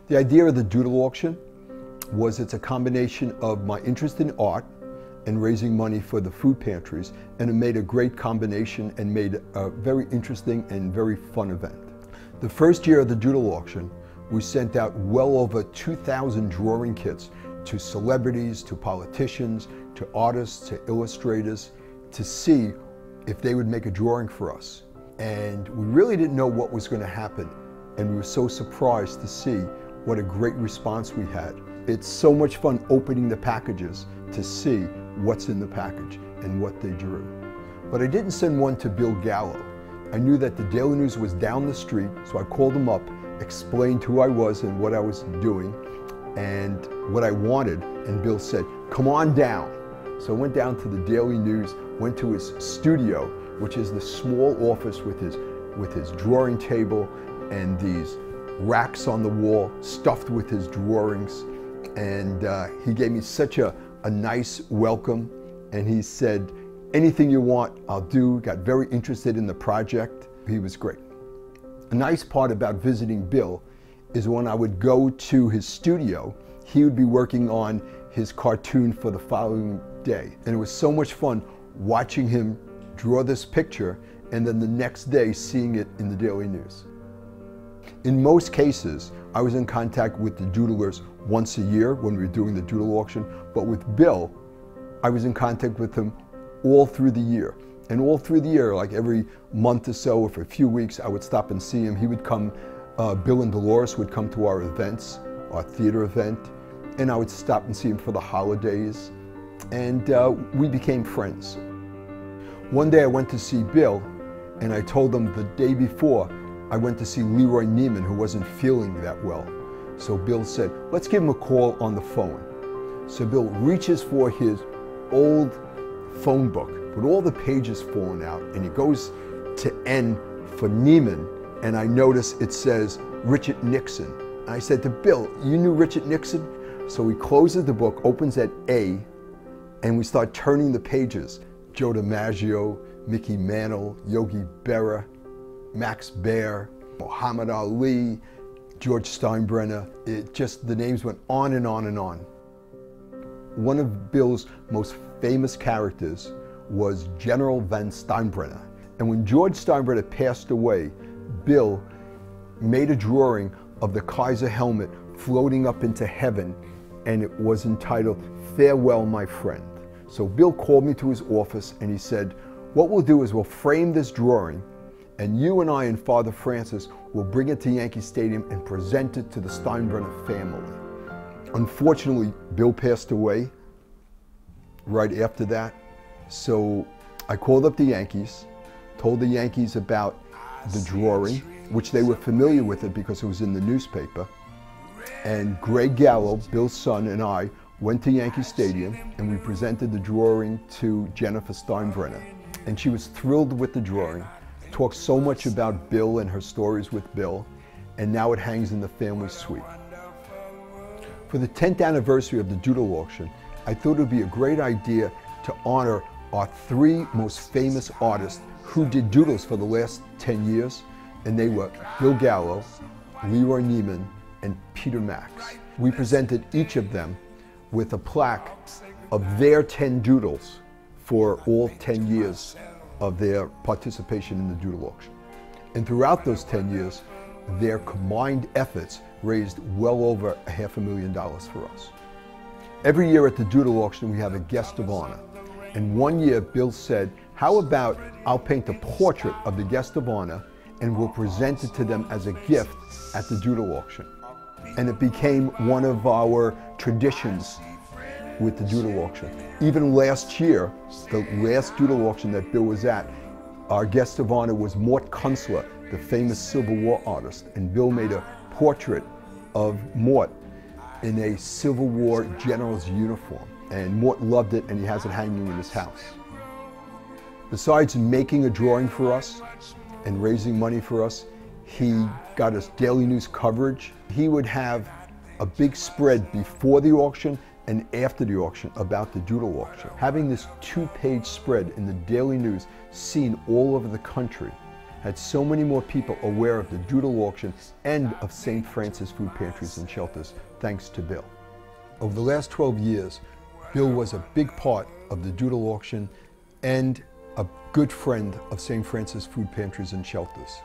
The idea of the doodle auction was it's a combination of my interest in art and raising money for the food pantries, and it made a great combination and made a very interesting and very fun event. The first year of the doodle auction, we sent out well over 2,000 drawing kits to celebrities, to politicians, to artists, to illustrators, to see if they would make a drawing for us. And we really didn't know what was going to happen, and we were so surprised to see what a great response we had. It's so much fun opening the packages to see what's in the package and what they drew. But I didn't send one to Bill Gallo. I knew that the Daily News was down the street, so I called him up, explained who I was and what I was doing and what I wanted, and Bill said, "Come on down." So I went down to the Daily News, went to his studio, which is the small office with his drawing table and these racks on the wall stuffed with his drawings. And he gave me such a nice welcome, and he said, "Anything you want, I'll do." Got very interested in the project. He was great. A nice part about visiting Bill is when I would go to his studio, he would be working on his cartoon for the following day. And it was so much fun watching him draw this picture and then the next day seeing it in the Daily News. In most cases, I was in contact with the doodlers once a year when we were doing the doodle auction, but with Bill, I was in contact with him all through the year. And all through the year, like every month or so, or for a few weeks, I would stop and see him. He would come, Bill and Dolores would come to our events, our theater event, and I would stop and see him for the holidays, and we became friends. One day I went to see Bill, and I told him the day before I went to see Leroy Neiman, who wasn't feeling that well. So Bill said, "Let's give him a call on the phone." So Bill reaches for his old phone book with all the pages falling out, and he goes to N for Neiman, and I notice it says Richard Nixon. And I said to Bill, "You knew Richard Nixon?" So he closes the book, opens at A, and we start turning the pages. Joe DiMaggio, Mickey Mantle, Yogi Berra, Max Baer, Muhammad Ali, George Steinbrenner. The names went on and on and on. One of Bill's most famous characters was General von Steinbrenner. And when George Steinbrenner passed away, Bill made a drawing of the Kaiser helmet floating up into heaven, and it was entitled, "Farewell, My Friend." So Bill called me to his office and he said, "What we'll do is we'll frame this drawing, and you and I and Father Francis will bring it to Yankee Stadium and present it to the Steinbrenner family." Unfortunately, Bill passed away right after that. So I called up the Yankees, told the Yankees about the drawing, which they were familiar with it because it was in the newspaper. And Greg Gallo, Bill's son, and I went to Yankee Stadium, and we presented the drawing to Jennifer Steinbrenner. And she was thrilled with the drawing, talked so much about Bill and her stories with Bill, and now it hangs in the family suite. For the 10th anniversary of the doodle auction, I thought it would be a great idea to honor our three most famous artists who did doodles for the last 10 years, and they were Bill Gallo, Leroy Neiman, and Peter Max. We presented each of them with a plaque of their 10 doodles for all 10 years of their participation in the doodle auction. And throughout those 10 years, their combined efforts raised well over $500,000 for us. Every year at the doodle auction, we have a guest of honor. And one year, Bill said, "How about I'll paint a portrait of the guest of honor and we'll present it to them as a gift at the doodle auction." And it became one of our traditions with the doodle auction. Even last year, the last doodle auction that Bill was at, our guest of honor was Mort Kunstler, the famous Civil War artist. And Bill made a portrait of Mort in a Civil War general's uniform. And Mort loved it, and he has it hanging in his house. Besides making a drawing for us and raising money for us, he got us Daily News coverage. He would have a big spread before the auction and after the auction about the doodle auction. Having this 2-page spread in the Daily News seen all over the country had so many more people aware of the doodle auction and of St. Francis food pantries and shelters, thanks to Bill. Over the last 12 years, Bill was a big part of the doodle auction and a good friend of St. Francis food pantries and shelters.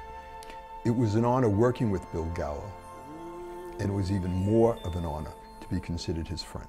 It was an honor working with Bill Gallo, and it was even more of an honor to be considered his friend.